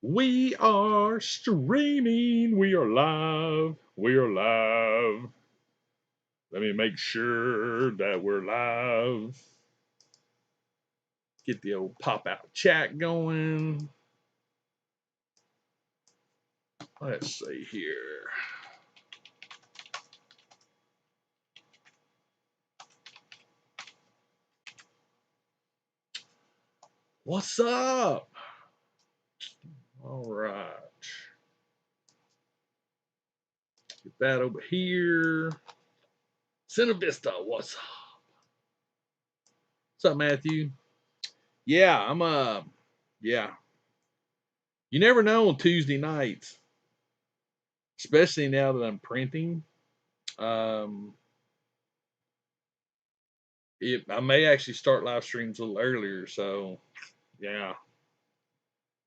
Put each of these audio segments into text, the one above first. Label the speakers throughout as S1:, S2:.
S1: We are streaming. We are live. We are live. Let me make sure that we're live. Get the old pop out chat going. Let's see here. What's up? All right. Get that over here. Center Vista, what's up? What's up, Matthew? Yeah, yeah. You never know on Tuesday nights, especially now that I'm printing. Um, I may actually start live streams a little earlier, so yeah.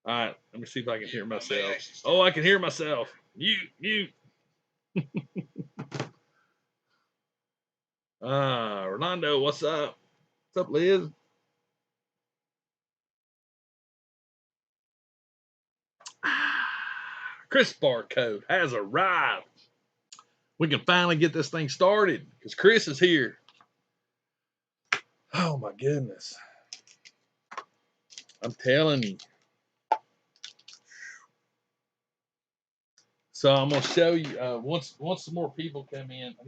S1: All right, let me see if I can hear myself. Oh, I can hear myself. Mute. Rolando, what's up? What's up, Liz? Chris Barcode has arrived. We can finally get this thing started because Chris is here. Oh my goodness. I'm telling you. So I'm gonna show you once some more people come in. I'll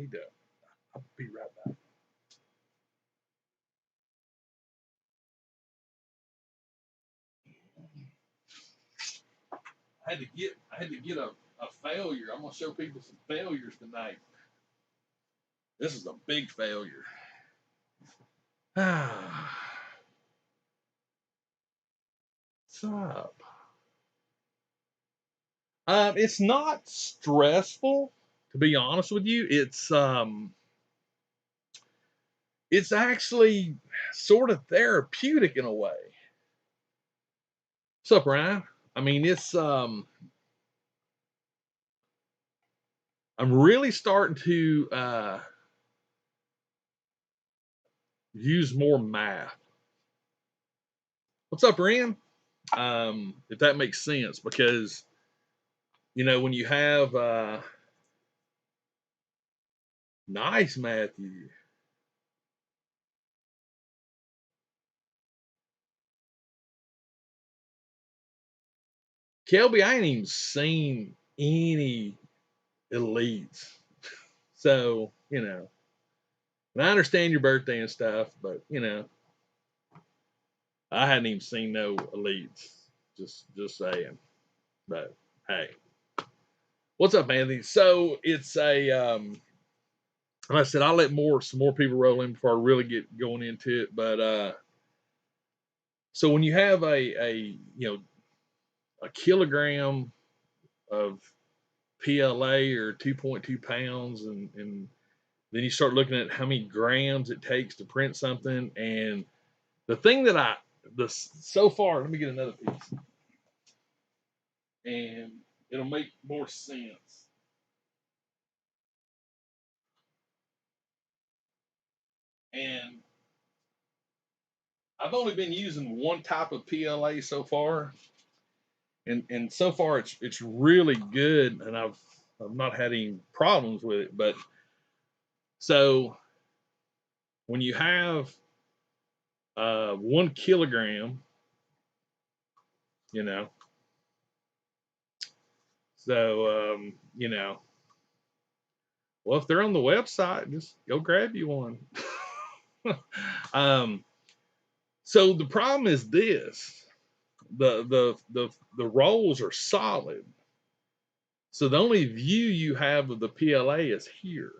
S1: be right back. I had to get a failure. I'm gonna show people some failures tonight. This is a big failure. What's up? It's not stressful, to be honest with you. It's actually sort of therapeutic in a way. What's up, Ryan? I mean, I'm really starting to use more math. What's up, Ryan? If that makes sense, because when you have nice Matthew. Kelby, I ain't even seen any elites. So, and I understand your birthday and stuff, but I hadn't even seen no elites. Just saying. But hey. What's up, Anthony? So it's like I said, I'll let some more people roll in before I really get going into it. But so when you have a kilogram of PLA or 2.2 pounds, and then you start looking at how many grams it takes to print something. And the thing that so far, let me get another piece, and it'll make more sense. And I've only been using one type of PLA so far, and so far it's really good, and I've not had any problems with it. But so when you have 1 kilogram, you know, so well, if they're on the website, just go grab you one. um, so the problem is this: the rolls are solid, so the only view you have of the PLA is here.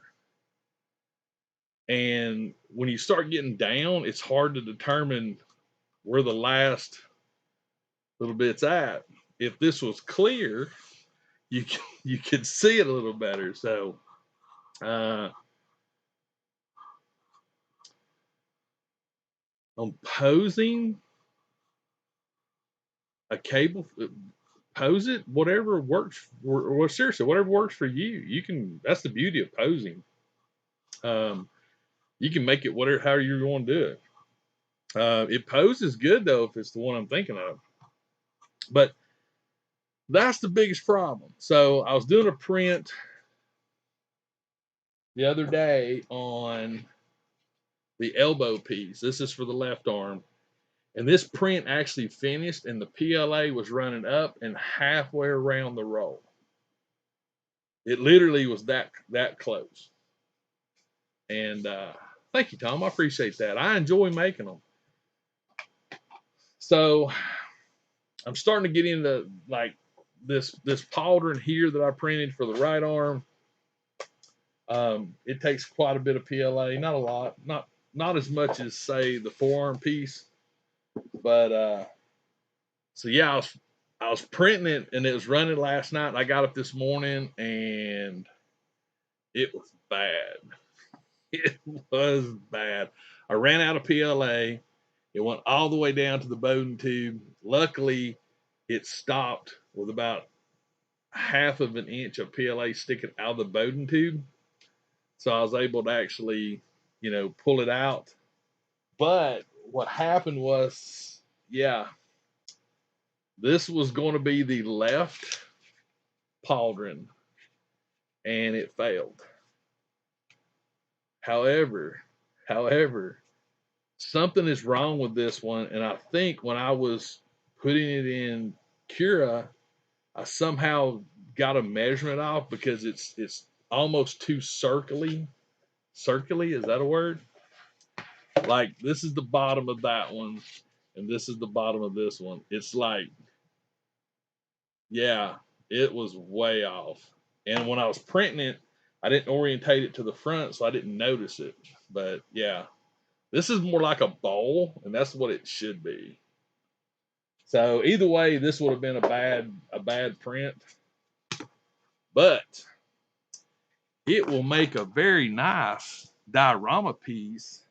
S1: And when you start getting down, it's hard to determine where the last little bit's at. If this was clear, you could see it a little better. So on posing a cable, pose it, whatever works. Well, seriously, whatever works for you. You can. That's the beauty of posing. You can make it whatever however you want to do it. It poses good though if it's the one I'm thinking of. But That's the biggest problem. So I was doing a print the other day on the elbow piece. This is for the left arm. And this print actually finished, and the PLA was running up and halfway around the roll. It literally was that close. And thank you, Tom. I appreciate that. I enjoy making them. So I'm starting to get into like this pauldron here that I printed for the right arm. It takes quite a bit of PLA, not a lot, not as much as say the forearm piece, but so yeah, I was printing it and it was running last night. And I got up this morning and it was bad. It was bad. I ran out of PLA. It went all the way down to the Bowden tube. Luckily, it stopped with about half of an inch of PLA sticking out of the Bowden tube. So I was able to actually, pull it out. But what happened was, yeah, this was going to be the left pauldron, and it failed. However, something is wrong with this one, and I think when I was putting it in Cura, I somehow got a measurement off because it's almost too circly. Circly, is that a word? Like this is the bottom of that one, and this is the bottom of this one. It's like, yeah, it was way off. And when I was printing it, I didn't orientate it to the front, so I didn't notice it. But yeah, this is more like a bowl, and that's what it should be. So either way, this would have been a bad print, but it will make a very nice diorama piece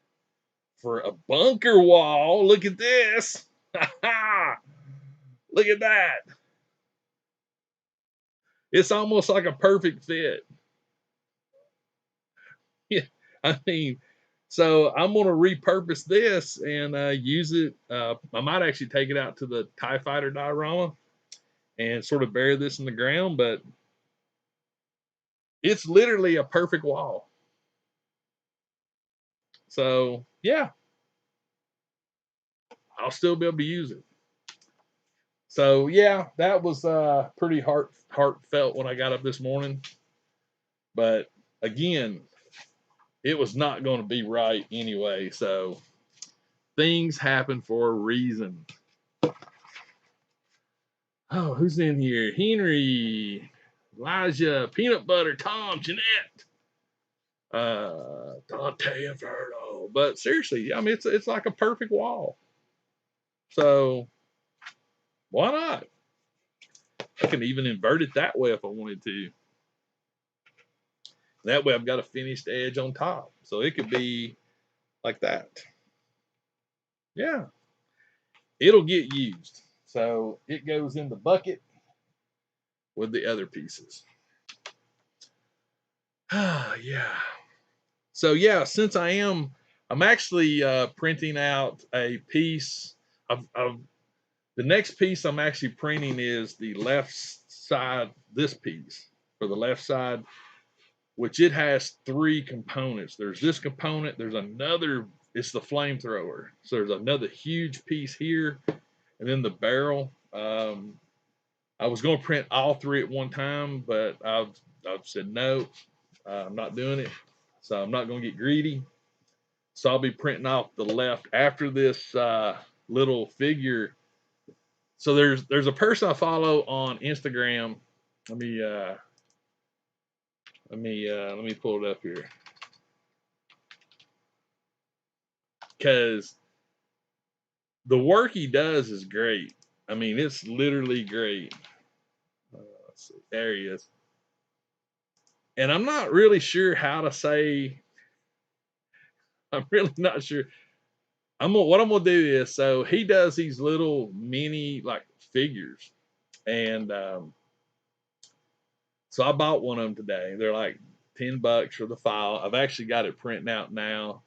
S1: for a bunker wall. Look at this. Look at that. It's almost like a perfect fit. Yeah, I mean, so I'm going to repurpose this and use it. I might actually take it out to the TIE Fighter diorama and sort of bury this in the ground, but it's literally a perfect wall. So yeah, I'll still be able to use it. So yeah, that was pretty heartfelt when I got up this morning. But again, it was not going to be right anyway. So things happen for a reason. Oh, who's in here? Henry, Elijah, Peanut Butter, Tom, Jeanette, Dante Inferno. But seriously, I mean, it's like a perfect wall. So why not? I can even invert it that way if I wanted to. That way I've got a finished edge on top. So it could be like that. Yeah. It'll get used. So it goes in the bucket with the other pieces. Yeah. So yeah, since I'm actually printing out a piece of the next piece I'm actually printing is the left side, this piece for the left side, which it has three components. There's this component, there's another, it's the flamethrower. So there's another huge piece here, and then the barrel. I was going to print all three at one time, but I've said no, I'm not doing it. So I'm not going to get greedy. So I'll be printing off the left after this little figure. So there's a person I follow on Instagram. Let me pull it up here, because the work he does is great. I mean, it's literally great. Let's see, there he is. And I'm not really sure how to say. I'm really not sure. What I'm gonna do is, so he does these little mini like figures, and so I bought one of them today. They're like $10 for the file. I've actually got it printing out now.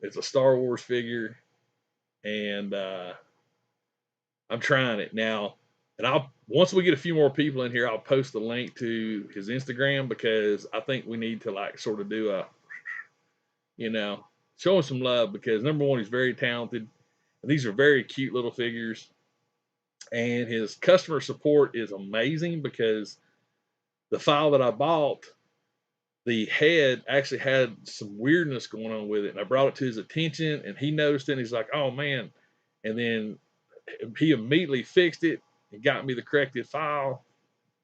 S1: It's a Star Wars figure, and I'm trying it now. And once we get a few more people in here, I'll post the link to his Instagram, because I think we need to like sort of do a, you know, show him some love, because number one, he's very talented, and these are very cute little figures, and his customer support is amazing, because the file that I bought, the head actually had some weirdness going on with it, and I brought it to his attention, and he noticed it, and he's like, "Oh man," and then he immediately fixed it and got me the corrected file.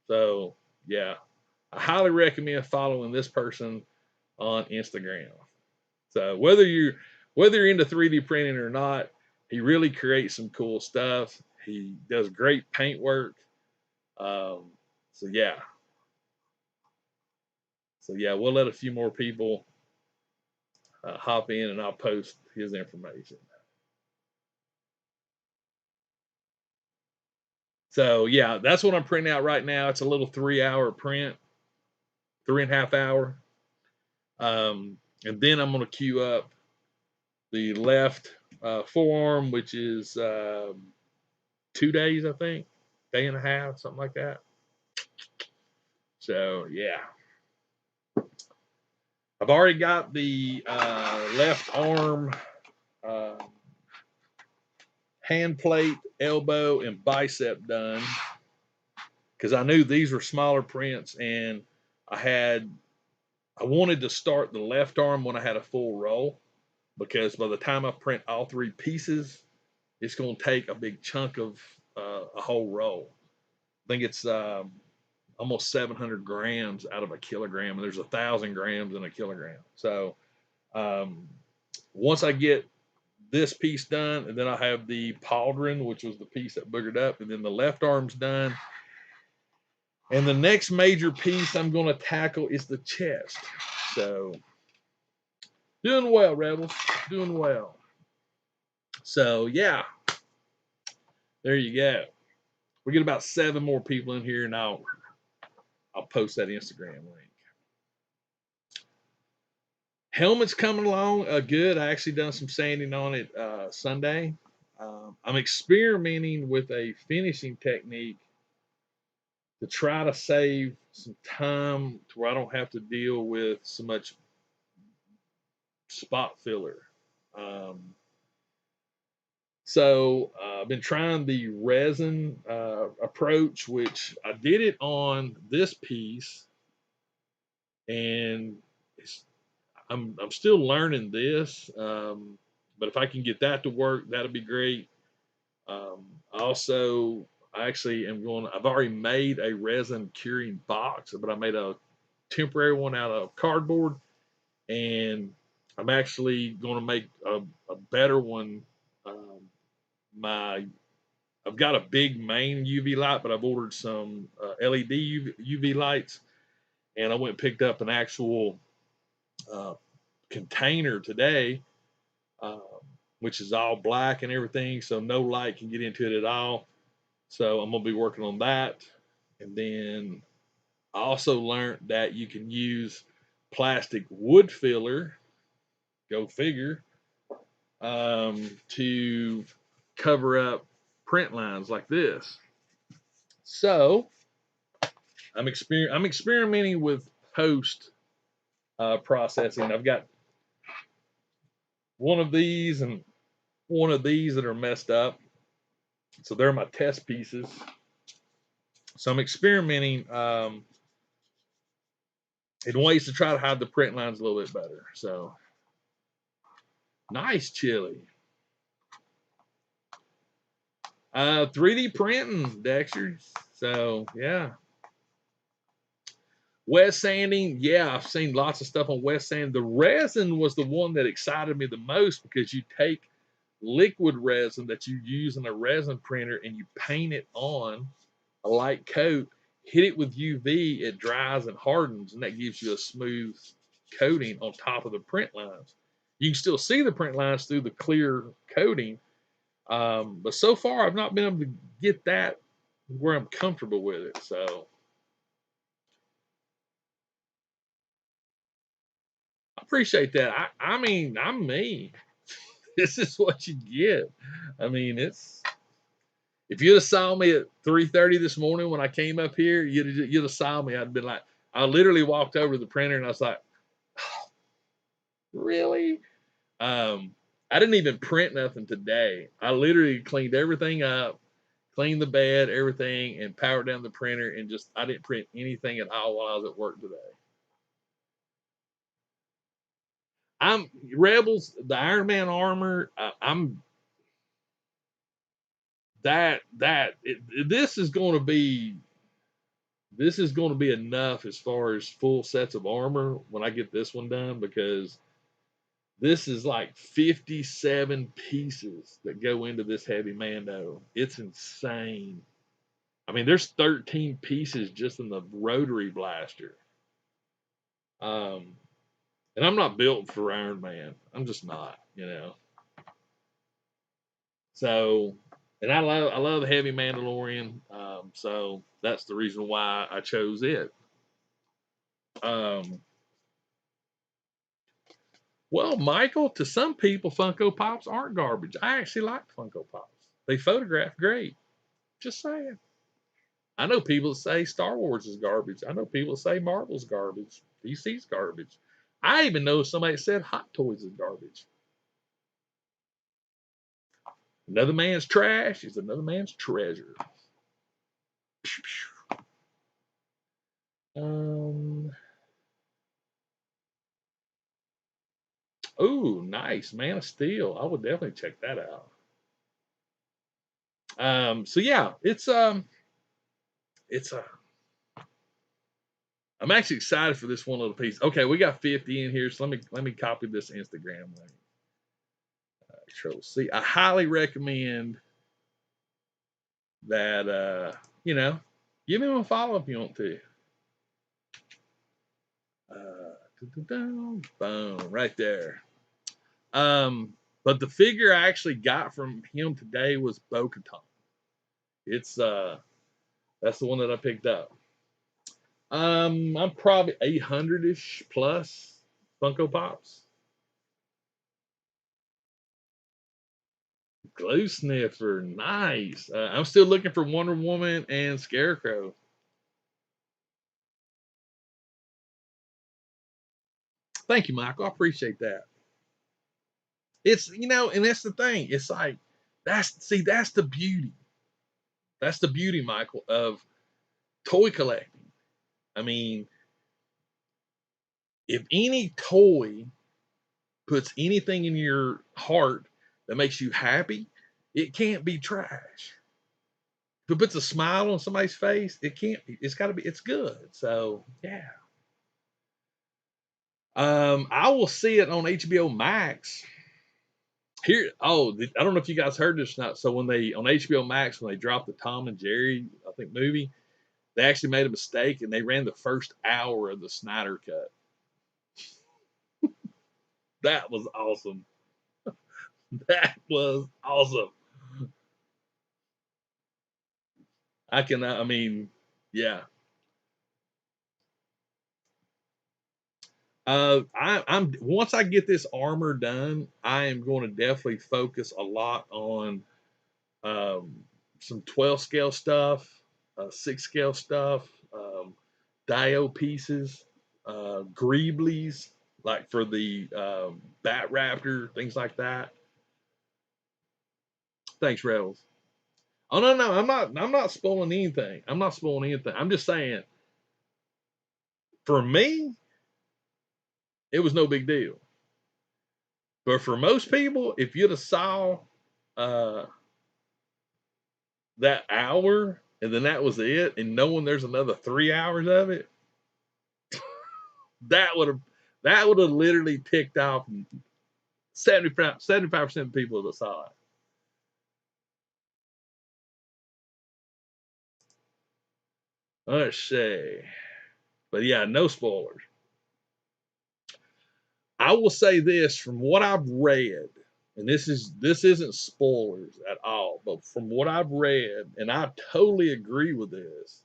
S1: So yeah, I highly recommend following this person on Instagram. So whether you're into 3D printing or not, he really creates some cool stuff. He does great paint work. Um, so yeah, we'll let a few more people hop in, and I'll post his information. So yeah, that's what I'm printing out right now. It's a little 3-hour print, 3.5 hour. And then I'm going to queue up the left forearm, which is 2 days, I think, day and a half, something like that. So yeah, I've already got the left arm uh, hand plate, elbow, and bicep done, because I knew these were smaller prints, and I wanted to start the left arm when I had a full roll, because by the time I print all 3 pieces, it's going to take a big chunk of a whole roll. I think it's almost 700 grams out of a kilogram, and there's 1,000 grams in a kilogram. So um, once I get this piece done, and then I have the pauldron, which was the piece that boogered up, and then the left arm's done. And the next major piece I'm going to tackle is the chest. So doing well, Rebels, doing well. So yeah, there you go. We get about 7 more people in here, and I'll post that Instagram link. Helmet's coming along good. I actually done some sanding on it Sunday. I'm experimenting with a finishing technique to try to save some time to where I don't have to deal with so much spot filler. Um, so I've been trying the resin approach, which I did it on this piece, and I'm still learning this. But if I can get that to work, that'll be great. Also, I actually am going. I've already made a resin curing box, but I made a temporary one out of cardboard, and I'm actually going to make a better one. My I've got a big main UV light, but I've ordered some LED UV lights, and I went and picked up an actual uh, container today, uh, which is all black and everything, so no light can get into it at all. So I'm gonna be working on that, and then I also learned that you can use plastic wood filler. Go figure. To cover up print lines like this. So I'm experimenting with post processing. I've got one of these and one of these that are messed up. So they're my test pieces. So I'm experimenting in ways to try to hide the print lines a little bit better. So nice chili. 3D printing, Dexter. So yeah. Wet sanding, yeah, I've seen lots of stuff on wet sand. The resin was the one that excited me the most, because you take liquid resin that you use in a resin printer and you paint it on a light coat, hit it with UV, it dries and hardens, and that gives you a smooth coating on top of the print lines. You can still see the print lines through the clear coating, but so far I've not been able to get that where I'm comfortable with it. So I appreciate that. I mean, I'm me. This is what you get. I mean, If you'd have saw me at 3:30 this morning when I came up here, you'd have saw me. I'd been like, I literally walked over to the printer and I was like, oh, really? I didn't even print nothing today. I literally cleaned everything up, cleaned the bed, everything, and powered down the printer, and just I didn't print anything at all while I was at work today. I'm Rebels, the Iron Man armor. I'm this is going to be enough as far as full sets of armor when I get this one done, because this is like 57 pieces that go into this heavy Mando. It's insane. I mean, there's 13 pieces just in the rotary blaster. And I'm not built for Iron Man. I'm just not, you know. So, and I love Heavy Mandalorian. So that's the reason why I chose it. Um, well, Michael, to some people, Funko Pops aren't garbage. I actually like Funko Pops. They photograph great. Just saying. I know people that say Star Wars is garbage. I know people that say Marvel's garbage. DC's garbage. I even know somebody that said Hot Toys is garbage. Another man's trash is another man's treasure. Oh, nice. Man of Steel. I would definitely check that out. So yeah, it's I'm actually excited for this one little piece. Okay, we got 50 in here, so let me copy this Instagram link. Control C. I highly recommend that you know, give him a follow if you want to. Boom, right there. But the figure I actually got from him today was Bo-Katan. It's that's the one that I picked up. I'm probably 800-ish plus Funko Pops. Glue sniffer, nice. I'm still looking for Wonder Woman and Scarecrow. Thank you, Michael. I appreciate that. It's, you know, and that's the thing. It's like that's the beauty. That's the beauty, Michael, of toy collecting. I mean, if any toy puts anything in your heart that makes you happy, it can't be trash. If it puts a smile on somebody's face, it can't be. It's got to be. It's good. So yeah. I will see it on HBO Max. Here, oh, I don't know if you guys heard this or not. So when they on HBO Max, when they dropped the Tom and Jerry, I think movie, they actually made a mistake and they ran the first hour of the Snyder cut. That was awesome. That was awesome. I mean, yeah. I'm once I get this armor done, I am going to definitely focus a lot on some 12 scale stuff, 6 scale stuff, dio pieces, greeblies, like for the Bat Raptor, things like that. Thanks, Rebels. Oh no, I'm not spoiling anything. I'm not spoiling anything. I'm just saying, for me, it was no big deal. But for most people, if you'd have saw uh, that hour and then that was it, and knowing there's another 3 hours of it, that would have literally ticked off 75% of people that saw it. Let's see. But yeah, no spoilers. I will say this from what I've read, and this isn't spoilers at all, but from what I've read, and I totally agree with this,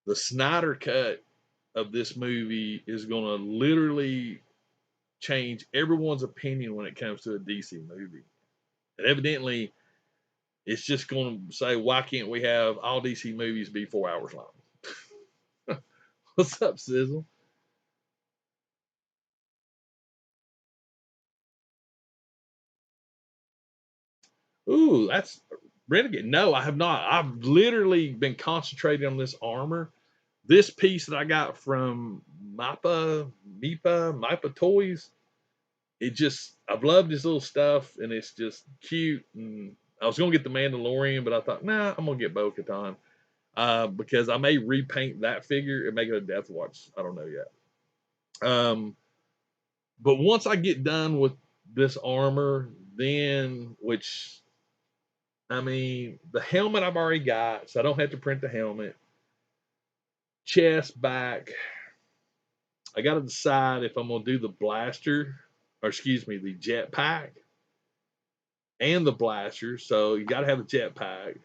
S1: the Snyder cut of this movie is going to literally change everyone's opinion when it comes to a DC movie. And evidently, It's just going to say, why can't we have all DC movies be 4 hours long? What's up, Sizzle? Ooh, that's Renegade. No, I have not. I've literally been concentrating on this armor. This piece that I got from Mipa Toys. It just, I've loved this little stuff, and it's just cute. And I was gonna get the Mandalorian, but I thought, nah, I'm gonna get Bo-Katan because I may repaint that figure and make it a Death Watch. I don't know yet. But once I get done with this armor, then which I mean, the helmet I've already got, so I don't have to print the helmet. Chest, back. I got to decide if I'm gonna do the blaster, or excuse me, the jetpack and the blaster. So you got to have the jetpack,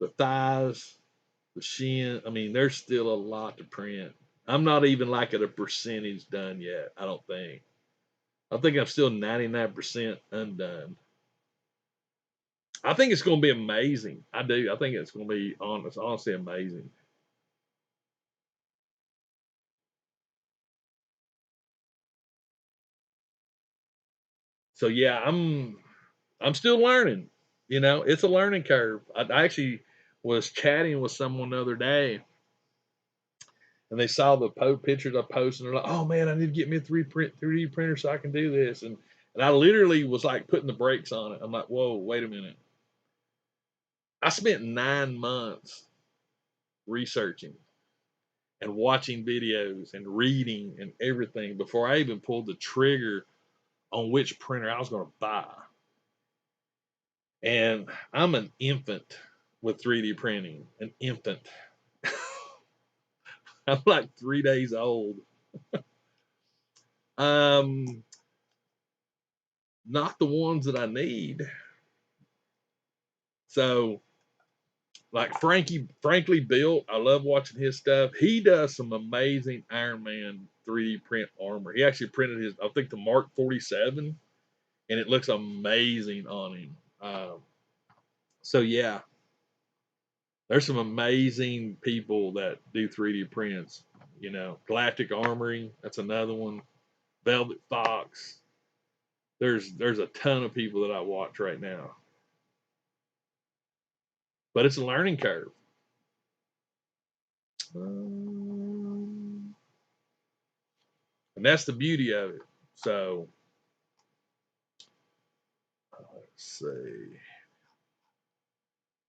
S1: the thighs, the shin. I mean, there's still a lot to print. I'm not even like at a percentage done yet. I don't think. I think I'm still 99% undone. I think it's going to be amazing. I do. I think it's going to be honestly amazing. So yeah, I'm still learning. You know, it's a learning curve. I actually was chatting with someone the other day, and they saw the pictures I posted, and they're like, "Oh man, I need to get me a 3D printer so I can do this." And I literally was like putting the brakes on it. I'm like, "Whoa, wait a minute." I spent 9 months researching and watching videos and reading and everything before I even pulled the trigger on which printer I was going to buy. And I'm an infant with 3D printing, an infant. I'm like 3 days old. Um, Not the ones that I need. So, like Frankly Built, I love watching his stuff. He does some amazing Iron Man 3D print armor. He actually printed his, I think, the Mark 47, and it looks amazing on him. So yeah, there's some amazing people that do 3D prints. You know, Galactic Armory, that's another one. Velvet Fox. There's a ton of people that I watch right now, but it's a learning curve. And that's the beauty of it. So let's see.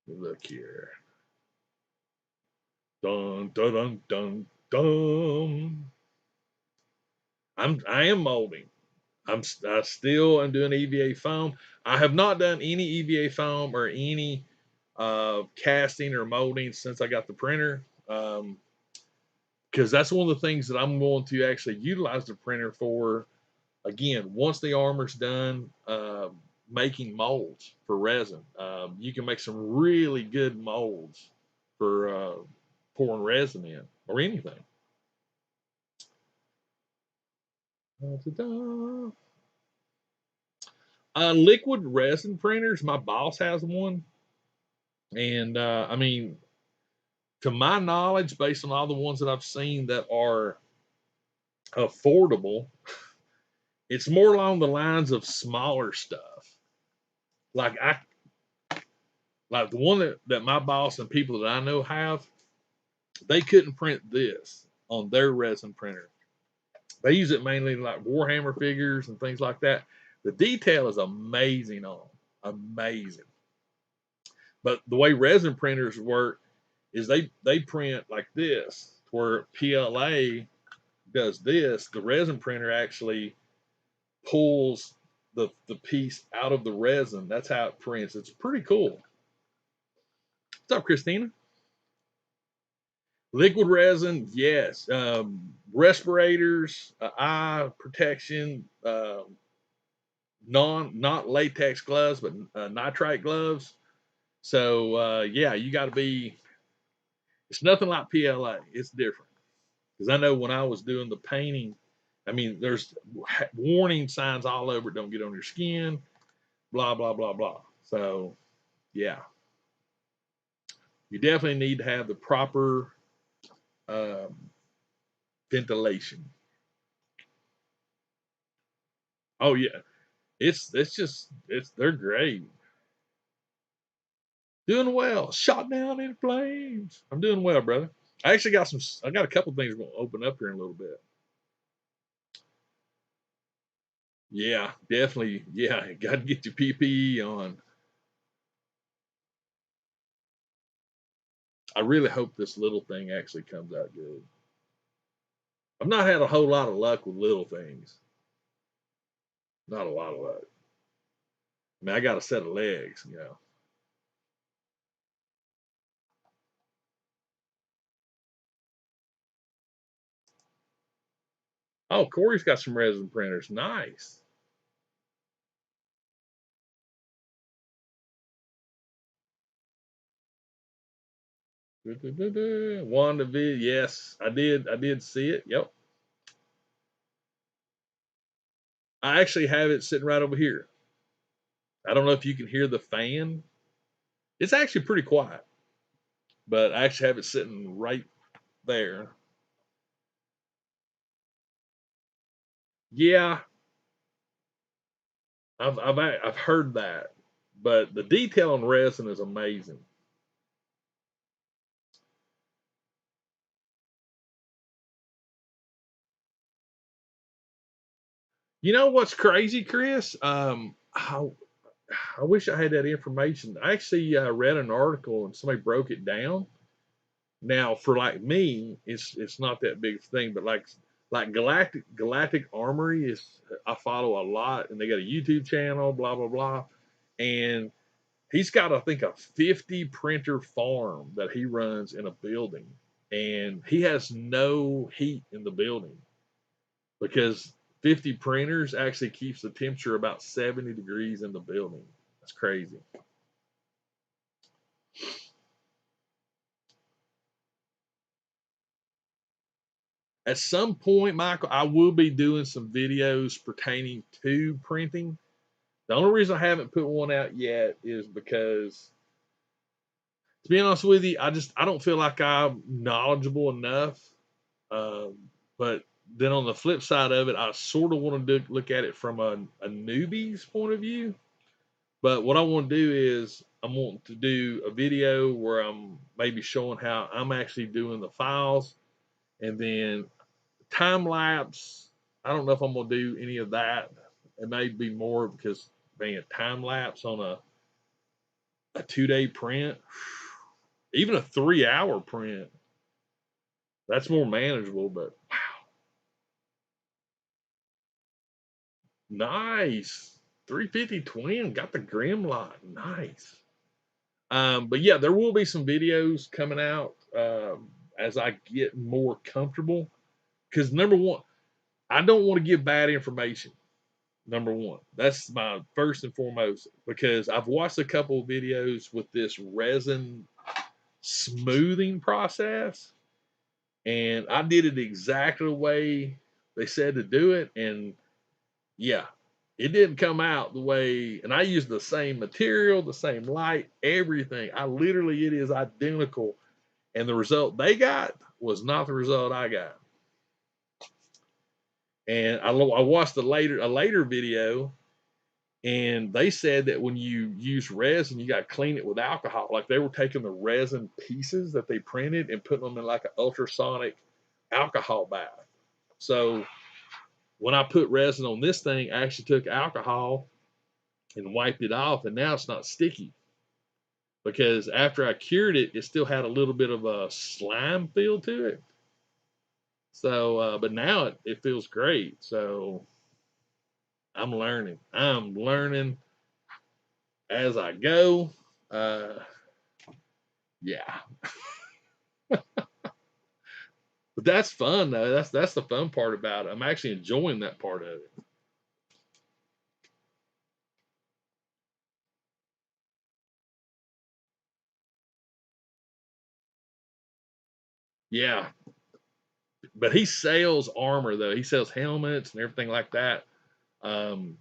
S1: Look here. Dun dun dun dun dun. I am molding. I still am doing EVA foam. I have not done any EVA foam or any casting or molding since I got the printer. Because that's one of the things that I'm going to actually utilize the printer for. Again, once the armor's done, making molds for resin. You can make some really good molds for pouring resin in or anything. Liquid resin printers. My boss has one, and I mean, to my knowledge, based on all the ones that I've seen that are affordable, it's more along the lines of smaller stuff. Like I like the one that my boss and people that I know have, they couldn't print this on their resin printer. They use it mainly like Warhammer figures and things like that. The detail is amazing on them. Amazing. But the way resin printers work is they print like this, where PLA does this. The resin printer actually pulls the piece out of the resin. That's how it prints. It's pretty cool. What's up, Christina? Liquid resin, yes. Respirators, eye protection, not latex gloves, but nitrite gloves. So yeah, you got to be. It's nothing like PLA. It's different because I know when I was doing the painting, I mean, there's warning signs all over. Don't get on your skin. Blah blah blah blah. So yeah, you definitely need to have the proper um, ventilation. Oh yeah, it's they're great. Doing well. Shot down in flames. I'm doing well, brother. I actually got some. I got a couple things going to open up here in a little bit. Yeah, definitely. Yeah, got to get your PPE on. I really hope this little thing actually comes out good. I've not had a whole lot of luck with little things. Not a lot of luck. I mean, I got a set of legs. Oh, Corey's got some resin printers. Nice. WandaVision. Yes, I did. I did see it. Yep. I actually have it sitting right over here. I don't know if you can hear the fan. It's actually pretty quiet, but I actually have it sitting right there. Yeah, I've heard that, but the detail on resin is amazing. You know what's crazy, Chris? I wish I had that information. I actually read an article and somebody broke it down. Now, for like me, it's not that big thing, but like Galactic Armory is I follow a lot, and they got a YouTube channel, blah blah blah, and he's got I think a 50 printer farm that he runs in a building, and he has no heat in the building because 50 printers actually keeps the temperature about 70 degrees in the building. That's crazy. At some point, Michael, I will be doing some videos pertaining to printing. The only reason I haven't put one out yet is because, to be honest with you, I don't feel like I'm knowledgeable enough. Um, but then on the flip side of it, I sort of want to look at it from a newbie's point of view. But what I want to do is I want to do a video where I'm maybe showing how I'm actually doing the files, and then time lapse. I don't know if I'm gonna do any of that. It may be more because being a time lapse on a 2 day print, even a 3 hour print, that's more manageable. But nice. 350 twin got the grim lot. Nice. But yeah, there will be some videos coming out as I get more comfortable. Because number one, I don't want to give bad information. Number one, that's my first and foremost. Because I've watched a couple of videos with this resin smoothing process, and I did it exactly the way they said to do it, and yeah, it didn't come out the way, and I used the same material, the same light, everything. I literally, it is identical. And the result they got was not the result I got. And I watched a later video, and they said that when you use resin, you got to clean it with alcohol. Like they were taking the resin pieces that they printed and putting them in like an ultrasonic alcohol bath. So when I put resin on this thing, I actually took alcohol and wiped it off, and now it's not sticky because after I cured it, it still had a little bit of a slime feel to it. So, but now it feels great. So I'm learning. I'm learning as I go. Uh, yeah, but that's fun though. That's the fun part about it. I'm actually enjoying that part of it. Yeah, but he sells armor though. He sells helmets and everything like that. Um,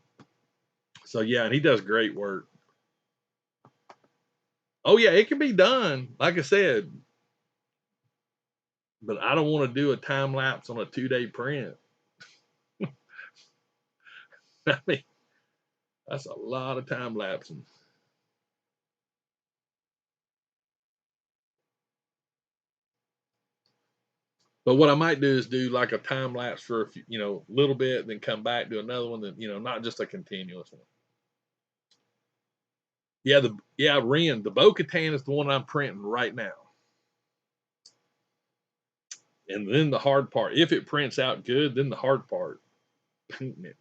S1: so yeah, and he does great work. Oh yeah, it can be done. Like I said, but I don't want to do a time lapse on a 2-day print. I mean, that's a lot of time lapsing. But what I might do is do like a time lapse for a few, little bit, then come back, do another one, then not just a continuous one. Yeah, Ren, the Bo-Katan is the one I'm printing right now. And then the hard part, if it prints out good, then the hard part, painting it.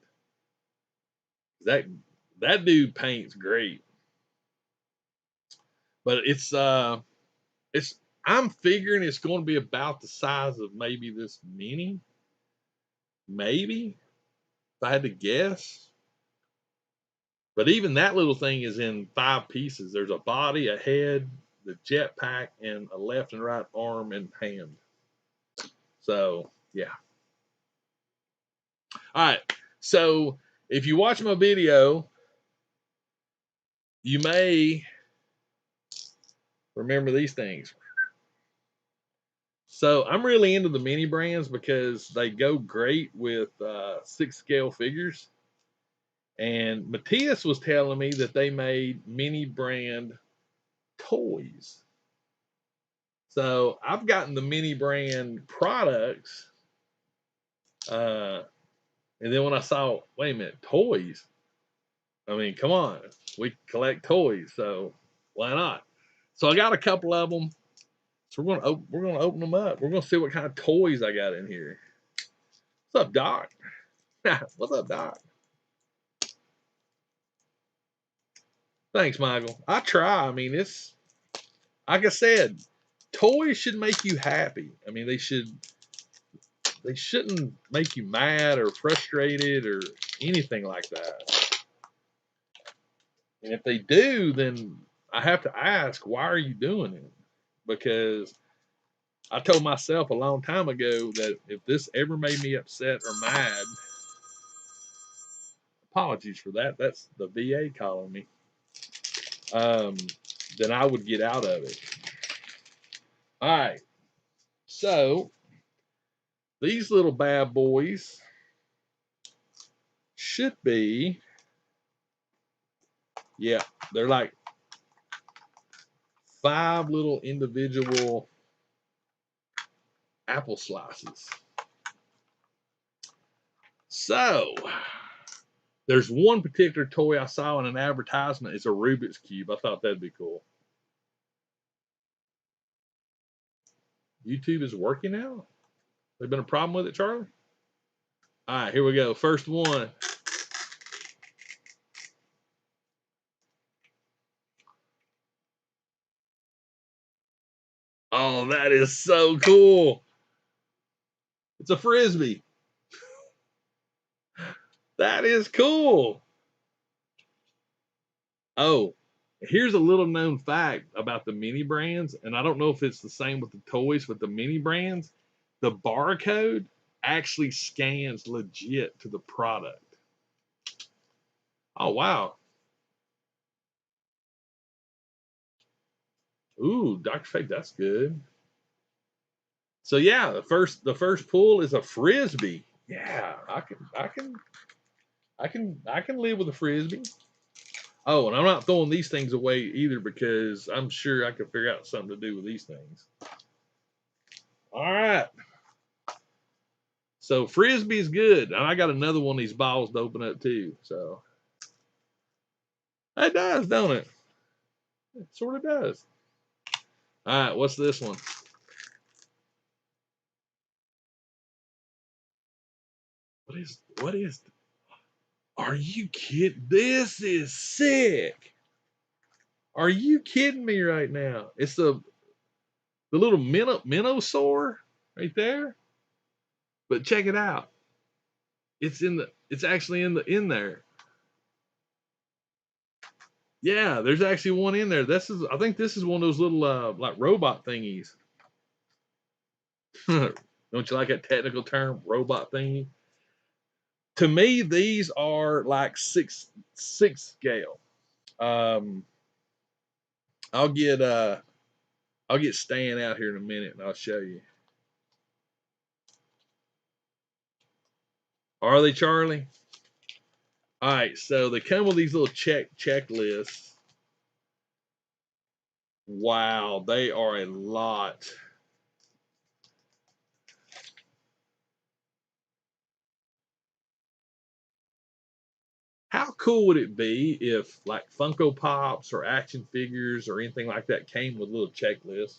S1: That dude paints great. But it's I'm figuring it's going to be about the size of maybe this mini. Maybe, if I had to guess. But even that little thing is in 5 pieces. There's a body, a head, the jetpack, and a left and right arm and hand. So yeah. All right. So if you watch my video, you may remember these things. So I'm really into the mini brands because they go great with 6 scale figures. And Matthias was telling me that they made mini brand toys. So I've gotten the mini brand products. And then when I saw, wait a minute, toys. I mean, come on, we collect toys, so why not? So I got a couple of them. So we're gonna open them up. We're gonna see what kind of toys I got in here. What's up, Doc? What's up, Doc? Thanks, Michael. I try. I mean, it's like I said, toys should make you happy. I mean, they shouldn't make you mad or frustrated or anything like that. And if they do, then I have to ask, why are you doing it? Because I told myself a long time ago that if this ever made me upset or mad, apologies for that. That's the VA calling me. Um, then I would get out of it. All right. So these little bad boys should be, yeah, they're like 5 little individual apple slices. So there's one particular toy I saw in an advertisement. It's a Rubik's Cube. I thought that'd be cool. YouTube is working now? There been a problem with it, Charlie? All right, here we go. First one. Oh, that is so cool. It's a Frisbee. That is cool. Oh, here's a little known fact about the mini brands, and I don't know if it's the same with the toys, but the mini brands, the barcode actually scans legit to the product. Oh, wow. Ooh, Dr. Fake, that's good. So yeah, the first pull is a Frisbee. Yeah, I can live with a Frisbee. Oh, and I'm not throwing these things away either because I'm sure I could figure out something to do with these things. All right. So Frisbee's good. And I got another one of these balls to open up too. So it does, don't it? It sort of does. All right, what's this one? What is are you kidding? This is sick. Are you kidding me right now? It's the little Minosaur right there. But check it out. It's actually in there. Yeah, there's actually one in there. I think this is one of those little like robot thingies. Don't you like that technical term, robot thingy? To me, these are like six scale. Um, I'll get Stan out here in a minute and I'll show you. Are they, Charlie? All right, so they come with these little checklists. Wow, they are a lot. How cool would it be if like Funko Pops or action figures or anything like that came with little checklists?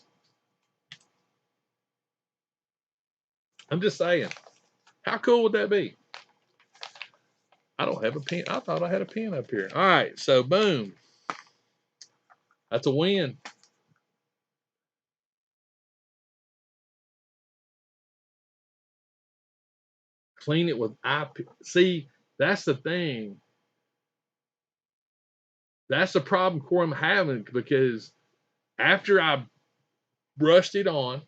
S1: I'm just saying. How cool would that be? I don't have a pen. I thought I had a pen up here. All right, so boom. That's a win. Clean it with IP. See, that's the thing. That's the problem Corey I'm having because after I brushed it on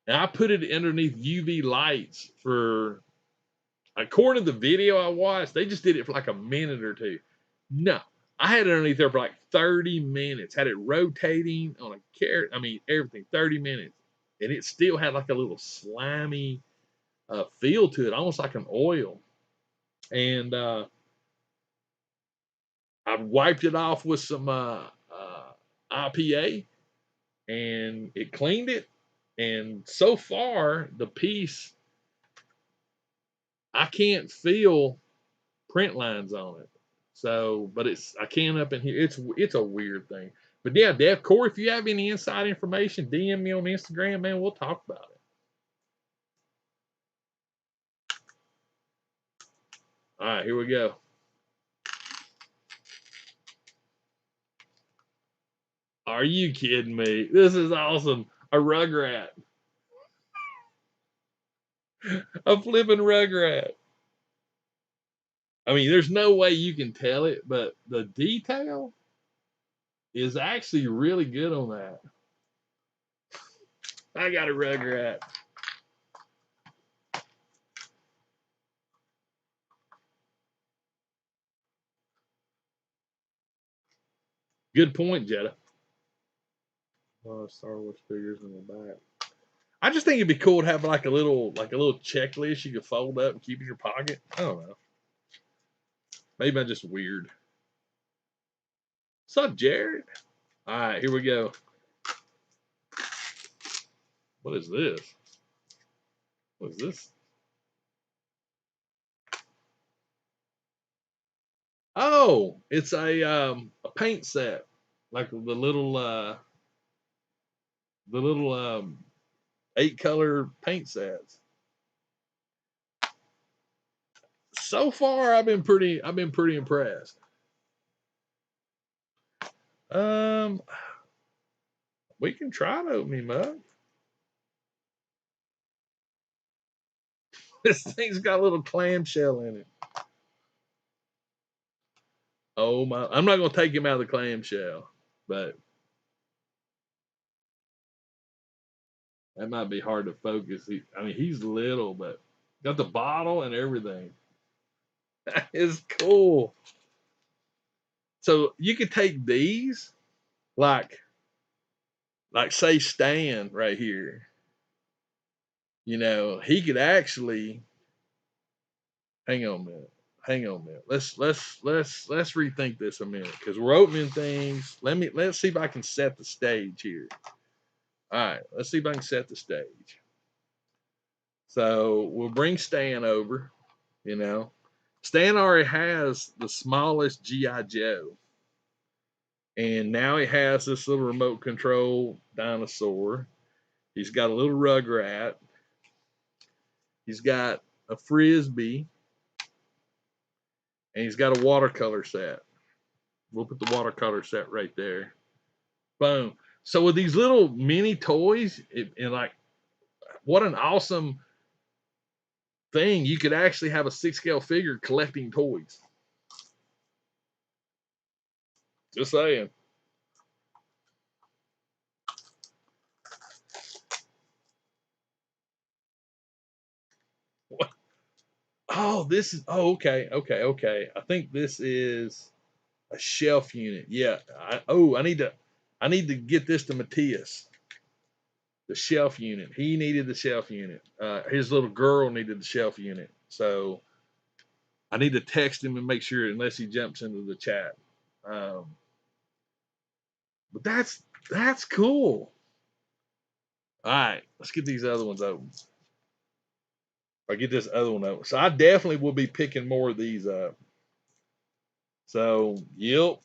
S1: and I put it underneath UV lights for, according to the video I watched, they just did it for like a minute or two. No, I had it underneath there for like 30 minutes, had it rotating on a carrot. I mean, everything, 30 minutes. And it still had like a little slimy feel to it, almost like an oil. And I wiped it off with some IPA and it cleaned it. And so far, the piece, I can't feel print lines on it. So, but I can up in here. It's a weird thing. But yeah, Def, Corey, if you have any inside information, DM me on Instagram, man. We'll talk about it. All right, here we go. Are you kidding me? This is awesome. A rugrat. A flipping rugrat. I mean, there's no way you can tell it, but the detail is actually really good on that. I got a rugrat. Good point, Jetta. Star Wars figures in the back. I just think it'd be cool to have like a little checklist you could fold up and keep in your pocket. I don't know. Maybe I'm just weird. What's up, Jared? All right, here we go. What is this? What is this? Oh, it's a paint set, like the little 8-color paint sets. So far, I've been pretty impressed. We can try to open him up. This thing's got a little clamshell in it. Oh my! I'm not gonna take him out of the clamshell, but that might be hard to focus. I mean, he's little, but got the bottle and everything. That is cool. So you could take these, like say Stan right here. You know, he could actually hang on a minute. Hang on a minute. Let's rethink this a minute because we're opening things. Let's see if I can set the stage here. All right, let's see if I can set the stage. So we'll bring Stan over. You know, Stan already has the smallest GI Joe, and now he has this little remote control dinosaur. He's got a little rugrat. He's got a frisbee, and he's got a watercolor set. We'll put the watercolor set right there. Boom. So with these little mini toys, and like, what an awesome thing! You could actually have a 6-scale figure collecting toys. Just saying. What? Oh, this is. Oh, okay. I think this is a shelf unit. Yeah. I I need to get this to Matthias. The shelf unit. He needed the shelf unit. His little girl needed the shelf unit. So I need to text him and make sure, unless he jumps into the chat. But that's cool. All right, let's get these other ones open. I get this other one open. So I definitely will be picking more of these up. So, yep.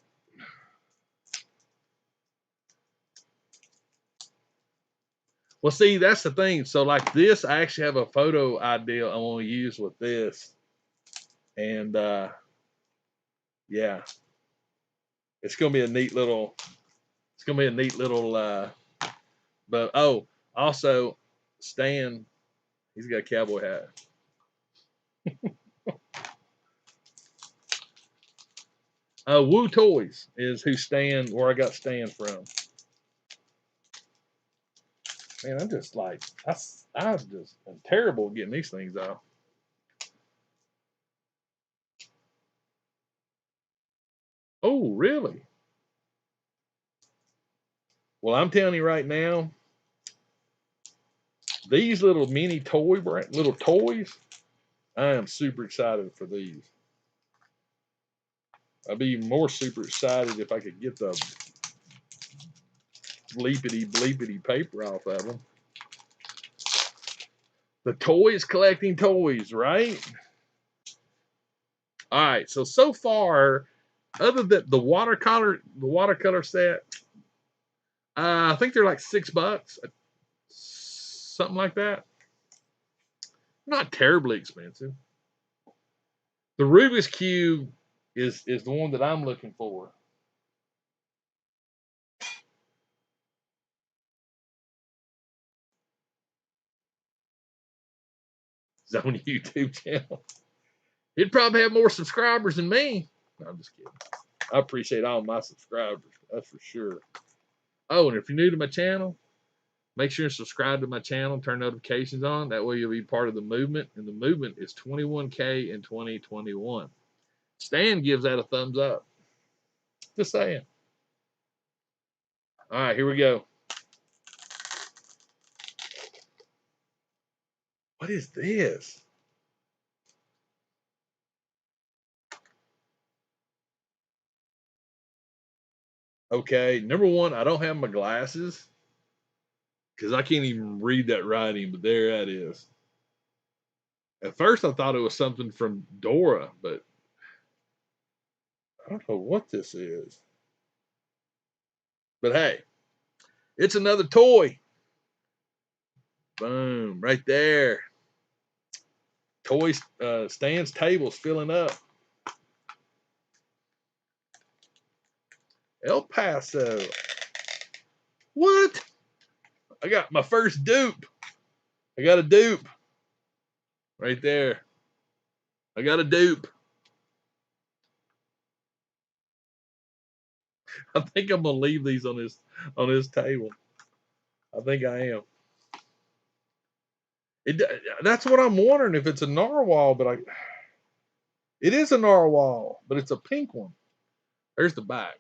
S1: Well, see, that's the thing. So, like this, I actually have a photo idea I want to use with this. And yeah, it's gonna be a neat little. It's gonna be a neat little. But oh, also, Stan, he's got a cowboy hat. Woo Toys is where I got Stan from. Man, I'm just like I'm terrible at getting these things off. Oh, really? Well, I'm telling you right now, these little mini little toys, I am super excited for these. I'd be more super excited if I could get the bleepity paper off of them. The toys collecting toys, right? All right, so far, other than the watercolor set, I think they're like $6, something like that. Not terribly expensive. The Rubik's Cube is the one that I'm looking for. His own YouTube channel. He'd probably have more subscribers than me. No, I'm just kidding. I appreciate all my subscribers. That's for sure. Oh, and if you're new to my channel, make sure and subscribe to my channel, turn notifications on. That way you'll be part of the movement. And the movement is 21K in 2021. Stan gives that a thumbs up. Just saying. All right, here we go. What is this? Okay, number one, I don't have my glasses because I can't even read that writing, but there that is. At first, I thought it was something from Dora, but I don't know what this is. But hey, it's another toy. Boom, right there. Toys, Stan's table's filling up. El Paso. What? I got my first dupe. I got a dupe. Right there. I got a dupe. I think I'm gonna leave these on this table. I think I am. That's what I'm wondering, if it's a narwhal, but it is a narwhal, but it's a pink one. There's the back.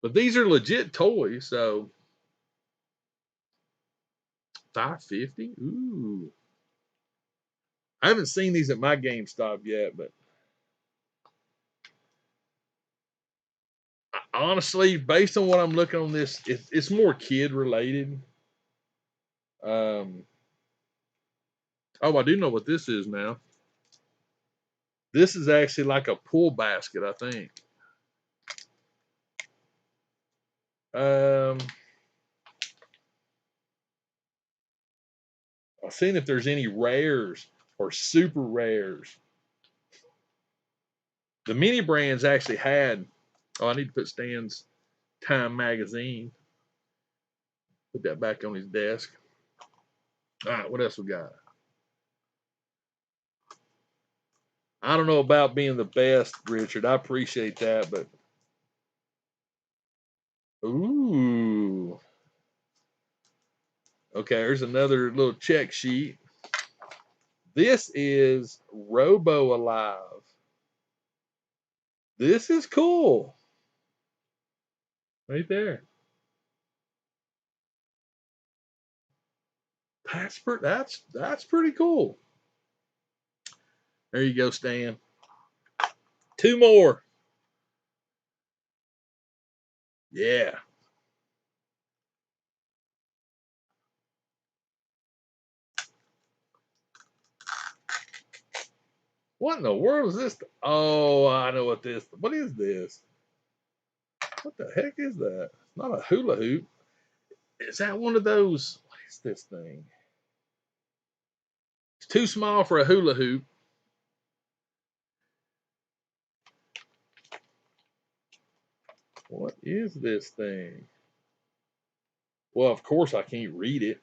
S1: But these are legit toys, so $5.50. Ooh. I haven't seen these at my GameStop yet, but honestly, based on what I'm looking on this, it's more kid related. Oh, I do know what this is now. This is actually like a pool basket, I think. I've seen if there's any rares or super rares. The mini brands actually had. Oh, I need to put Stan's Time magazine. Put that back on his desk. All right, what else we got? I don't know about being the best, Richard. I appreciate that, but ooh. Okay, there's another little check sheet. This is Robo Alive. This is cool. Right there. That's pretty cool. There you go, Stan. Two more. Yeah. What in the world is this? Oh, I know what this. What is this? What the heck is that? It's not a hula hoop. Is that one of those? What is this thing? It's too small for a hula hoop. What is this thing? Well, of course I can't read it.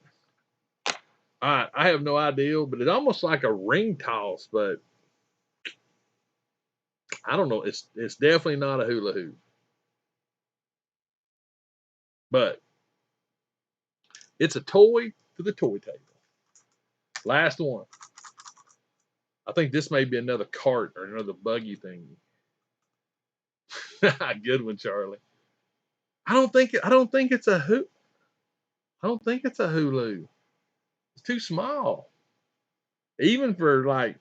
S1: I have no idea, but it's almost like a ring toss, but I don't know. It's definitely not a hula hoop. But it's a toy for the toy table. Last one. I think this may be another cart or another buggy thing. Good one, Charlie. I don't think it's a hoop. I don't think it's a hulu. It's too small. Even for like,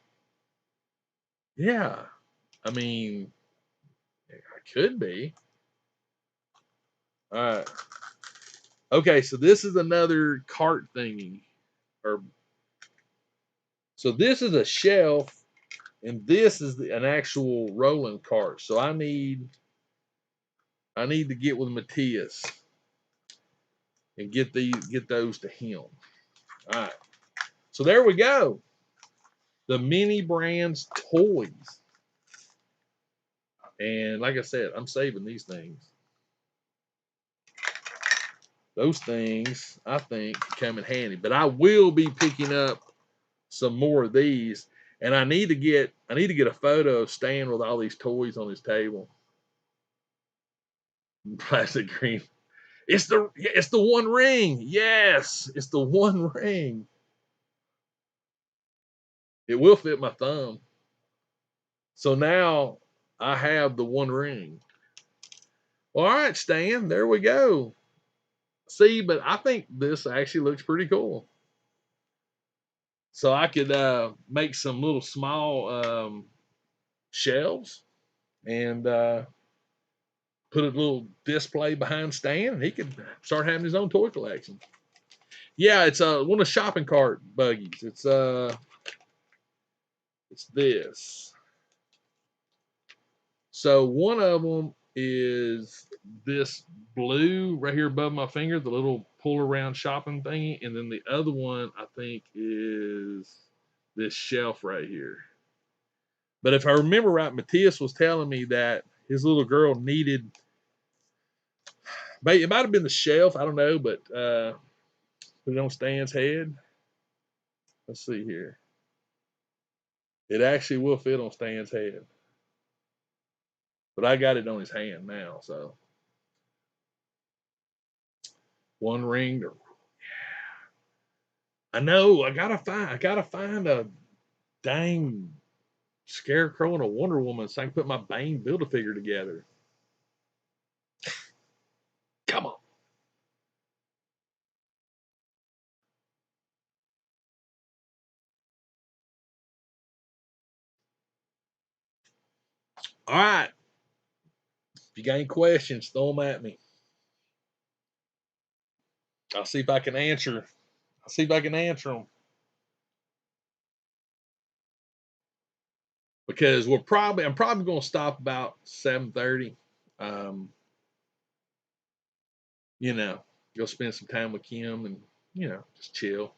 S1: yeah. I mean, it could be. All right. Okay, so this is another cart thingy. Or so this is a shelf, and this is an actual rolling cart. So I need to get with Matthias and get those to him. All right. So there we go. The mini brands toys. And like I said, I'm saving these things. Those things I think come in handy. But I will be picking up some more of these. And I need to get a photo of Stan with all these toys on his table. Plastic green. It's the one ring. Yes, it's the one ring. It will fit my thumb. So now I have the one ring. All right, Stan, there we go. See, but I think this actually looks pretty cool. So I could make some little small shelves and put a little display behind Stan, and he could start having his own toy collection. Yeah, it's one of the shopping cart buggies. It's this. So one of them is this blue right here above my finger, the little pull around shopping thingy, and then the other one I think is this shelf right here. But if I remember right, Matthias was telling me that his little girl needed, it might have been the shelf, I don't know, but put it on Stan's head. Let's see here. It actually will fit on Stan's head. But I got it on his hand now, so one ring. I know. I gotta find a dang scarecrow and a Wonder Woman so I can put my Bane Build-A-Figure together. Come on. All right. If you got any questions, throw them at me. I'll see if I can answer. I'll see if I can answer them. Because I'm probably going to stop about 7:30. Um, you know, go spend some time with Kim and just chill.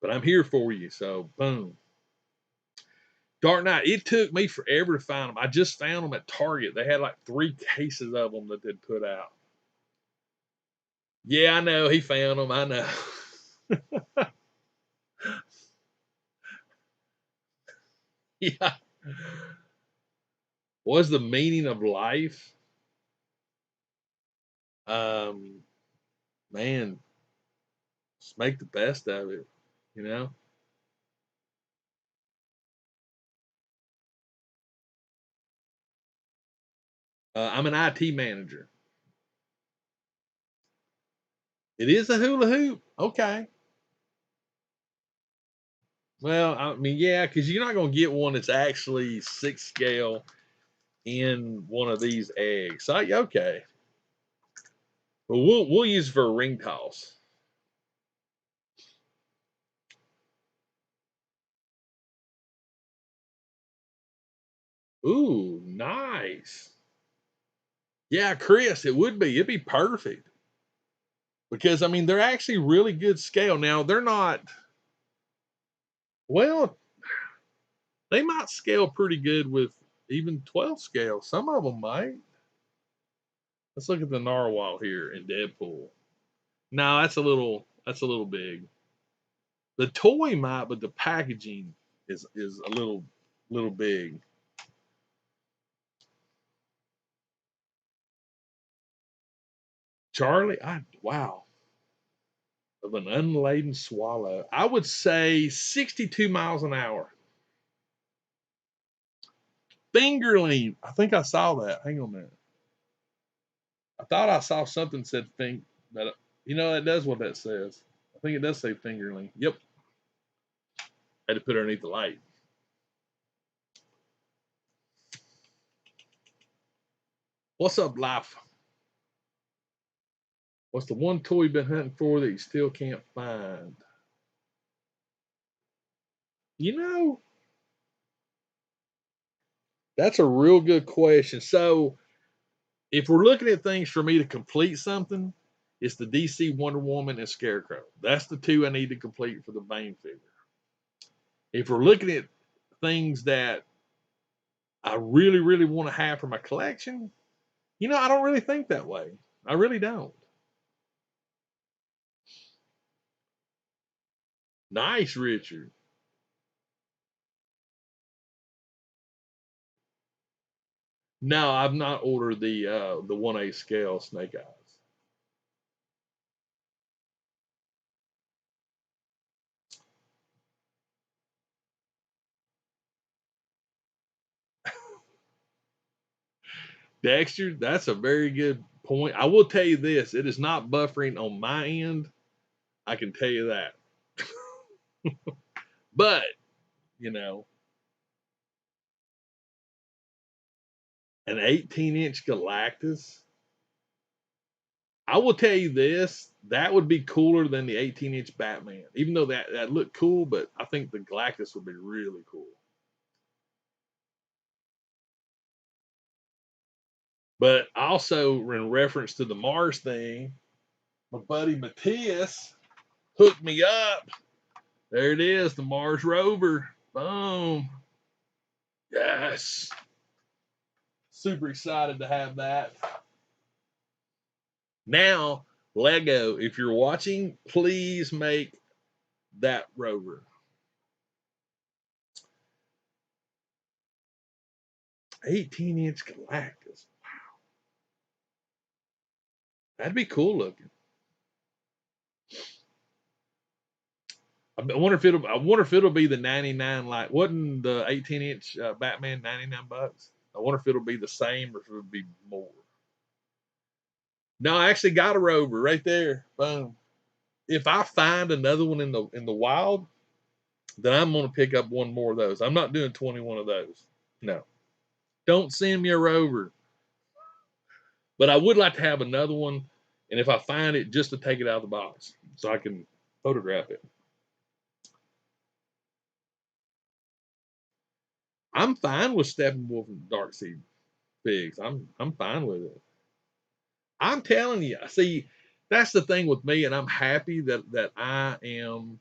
S1: But I'm here for you, so boom. Dark Knight. It took me forever to find them. I just found them at Target. They had like 3 cases of them that they'd put out. Yeah, I know. He found them. I know. Yeah. What's the meaning of life? Um, man, just make the best of it, you know? I'm an IT manager. It is a hula hoop. Okay. Well, I mean, yeah, because you're not going to get one that's actually 6 scale in one of these eggs. So, okay. But we'll use it for a ring toss. Ooh, nice. Yeah, Chris, it would be. It'd be perfect. Because I mean, they're actually really good scale. Now, they're not, well, they might scale pretty good with even 12 scale. Some of them might. Let's look at the narwhal here in Deadpool. No, that's a little big. The toy might, but the packaging is a little big. Charlie, wow, of an unladen swallow. I would say 62 miles an hour. Fingerling. I think I saw that. Hang on a minute. I thought I saw something said that. That does what that says. I think it does say fingerling. Yep. Had to put it underneath the light. What's up, life? What's the one toy you've been hunting for that you still can't find? You know, that's a real good question. So, if we're looking at things for me to complete something, it's the DC Wonder Woman and Scarecrow. That's the two I need to complete for the Bane figure. If we're looking at things that I really, really want to have for my collection, I don't really think that way. I really don't. Nice, Richard. No, I've not ordered the 1/8 scale Snake Eyes. Dexter, that's a very good point. I will tell you this: it is not buffering on my end. I can tell you that. But you know, an 18-inch Galactus. I will tell you this: that would be cooler than the 18-inch Batman. Even though that looked cool, but I think the Galactus would be really cool. But also, in reference to the Mars thing, my buddy Matthias hooked me up. There it is, the Mars rover. Boom. Yes. Super excited to have that. Now, Lego, if you're watching, please make that rover. 18-inch Galactus. That'd be cool looking. I wonder if it'll be the 99, like wasn't the 18-inch Batman $99? I wonder if it'll be the same or if it'll be more. No, I actually got a rover right there. Boom. If I find another one in the wild, then I'm gonna pick up one more of those. I'm not doing 21 of those. No. Don't send me a rover. But I would like to have another one, and if I find it, just to take it out of the box so I can photograph it. I'm fine with Steppenwolf and Darkseid figs. I'm fine with it. I'm telling you. See, that's the thing with me, and I'm happy that I am.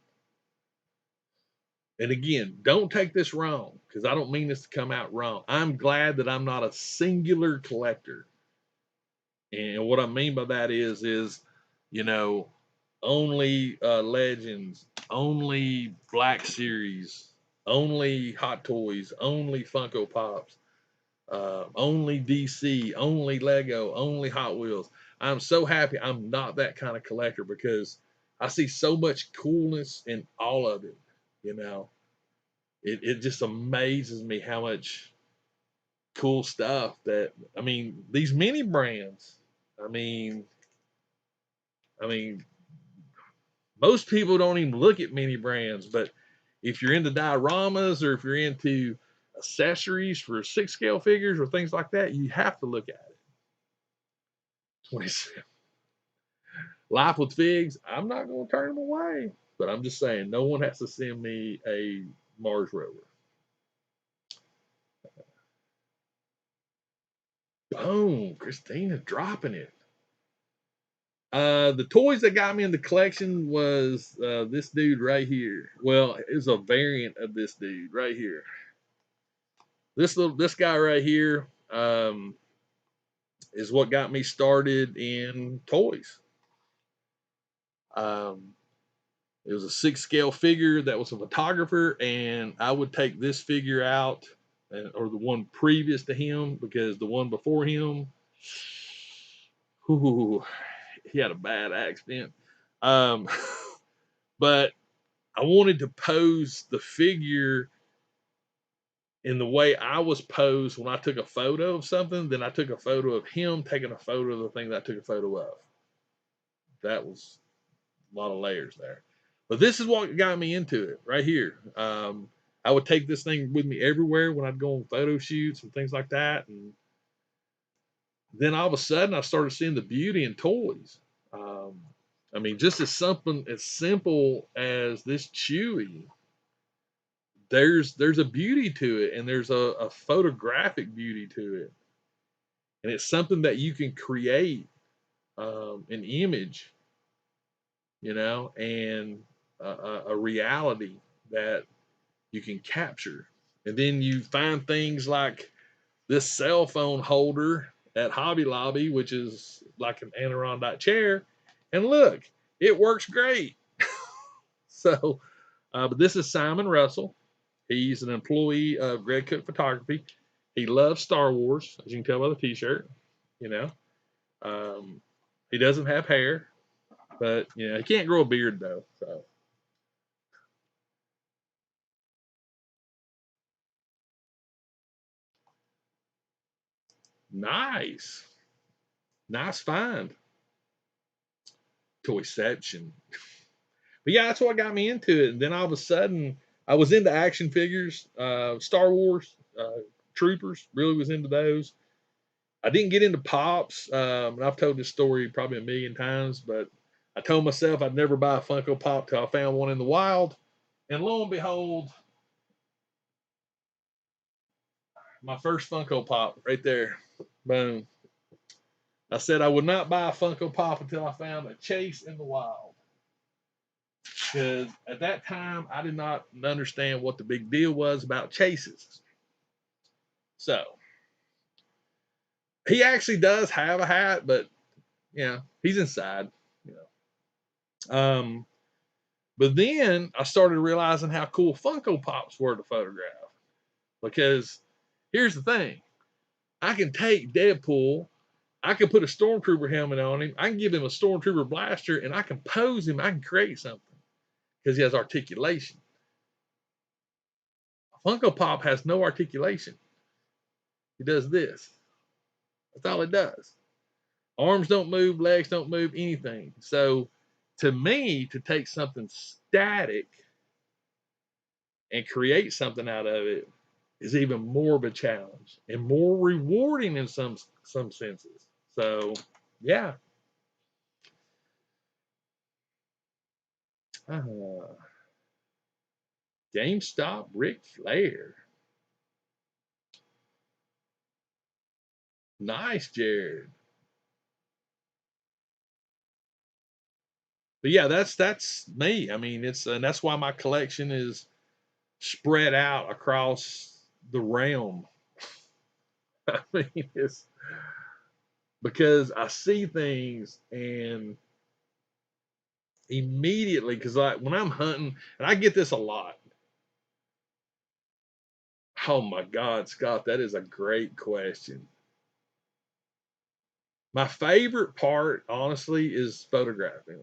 S1: And again, don't take this wrong because I don't mean this to come out wrong. I'm glad that I'm not a singular collector. And what I mean by that is, you know, only Legends, only Black Series, only Hot Toys, only Funko Pops, only DC, only Lego, only Hot Wheels. I'm so happy I'm not that kind of collector because I see so much coolness in all of it. You know, it just amazes me how much cool stuff that, I mean, these mini brands, I mean, I mean, most people don't even look at mini brands, but if you're into dioramas or if you're into accessories for 6 scale figures or things like that, you have to look at it. 27. Life with Figs, I'm not going to turn them away, but I'm just saying, no one has to send me a Mars rover. Boom, Christina dropping it. The toys that got me in the collection was this dude right here. Well, it was a variant of this dude right here. This guy right here is what got me started in toys. It was a 6 scale figure that was a photographer, and I would take this figure out, or the one previous to him, because the one before him, whoo, he had a bad accident. But I wanted to pose the figure in the way I was posed when I took a photo of something. Then I took a photo of him taking a photo of the thing that I took a photo of. That was a lot of layers there. But this is what got me into it right here. I would take this thing with me everywhere when I'd go on photo shoots and things like that. And then all of a sudden I started seeing the beauty in toys. I mean, just as something as simple as this Chewy, there's a beauty to it, and there's a photographic beauty to it, and it's something that you can create an image, and a reality that you can capture. And then you find things like this cell phone holder at Hobby Lobby, which is like an Adirondack chair, and look, it works great. So, but this is Simon Russell. He's an employee of Greg Cook Photography. He loves Star Wars, as you can tell by the T-shirt. You know, he doesn't have hair, but he can't grow a beard though. So nice, nice find, Toyception. But yeah, that's what got me into it. And then all of a sudden, I was into action figures, Star Wars, Troopers. Really was into those. I didn't get into pops, and I've told this story probably a million times, but I told myself I'd never buy a Funko Pop till I found one in the wild. And lo and behold, my first Funko Pop right there. Boom. I said I would not buy a Funko Pop until I found a Chase in the wild. Because at that time, I did not understand what the big deal was about chases. So he actually does have a hat, but he's inside. You But then I started realizing how cool Funko Pops were to photograph. Because here's the thing, I can take Deadpool, I can put a Stormtrooper helmet on him, I can give him a Stormtrooper blaster, and I can pose him, I can create something because he has articulation. A Funko Pop has no articulation. He does this. That's all it does. Arms don't move, legs don't move, anything. So to me, to take something static and create something out of it is even more of a challenge and more rewarding in some senses. So yeah. GameStop Ric Flair. Nice, Jared. But yeah, that's me. I mean, and that's why my collection is spread out across the realm. I mean, it's because I see things and immediately, because like when I'm hunting, and I get this a lot. Oh my God, Scott, that is a great question. My favorite part, honestly, is photographing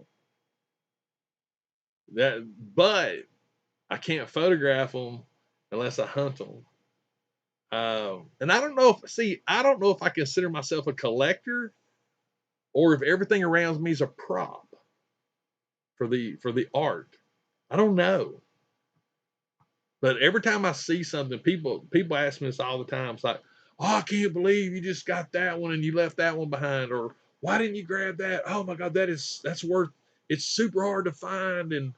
S1: that, but I can't photograph them unless I hunt them. And I don't know I don't know if I consider myself a collector or if everything around me is a prop for the art. I don't know. But every time I see something, people ask me this all the time. It's like, oh, I can't believe you just got that one and you left that one behind, or why didn't you grab that? Oh my God, that's worth. It's super hard to find and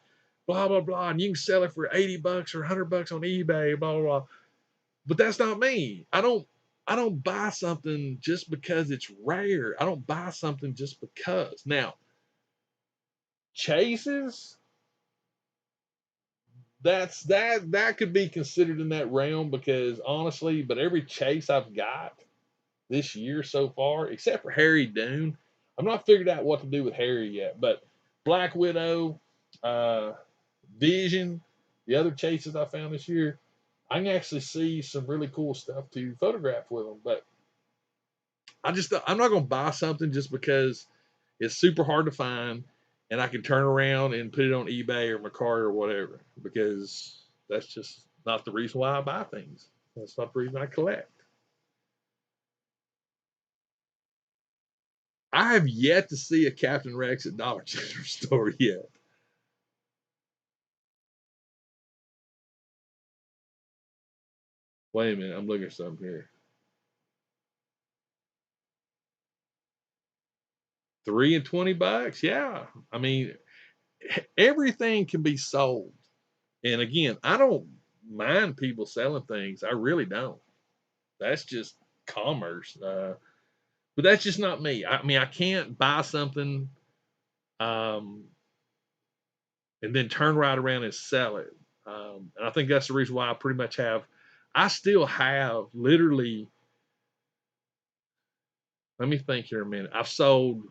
S1: blah blah blah, and you can sell it for $80 or $100 on eBay, blah blah blah. But that's not me. I don't buy something just because it's rare. I don't buy something just because. Now, chases, that could be considered in that realm because honestly, but every chase I've got this year so far, except for Harry Dune, I'm not figured out what to do with Harry yet. But Black Widow, uh, Vision, the other chases I found this year, I can actually see some really cool stuff to photograph with them. But I'm not gonna buy something just because it's super hard to find and I can turn around and put it on eBay or Mercari or whatever, because that's just not the reason why I buy things. That's not the reason I collect. I have yet to see a Captain Rex at Dollar General store yet. Wait a minute, I'm looking at something here. 3 and $20. Yeah. I mean, everything can be sold. And again, I don't mind people selling things. I really don't. That's just commerce. But that's just not me. I mean, I can't buy something um, and then turn right around and sell it. And I think that's the reason why I still have literally, let me think here a minute. I've sold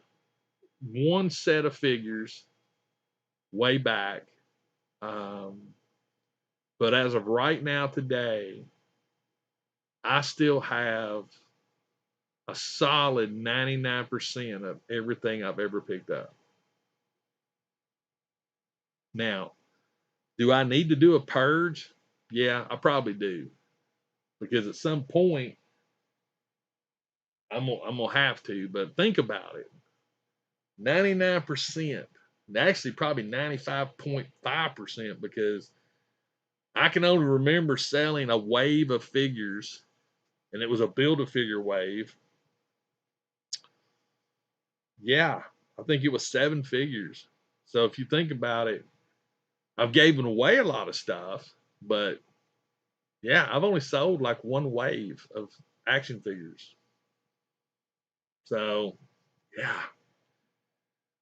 S1: one set of figures way back. Um, but as of right now, today, I still have a solid 99% of everything I've ever picked up. Now, do I need to do a purge? Yeah, I probably do. Because at some point, I'm gonna have to. But think about it: 99%, actually probably 95.5%, because I can only remember selling a wave of figures, and it was a Build-A-Figure wave. Yeah, I think it was 7 figures. So if you think about it, I've given away a lot of stuff, but yeah, I've only sold like one wave of action figures. So yeah.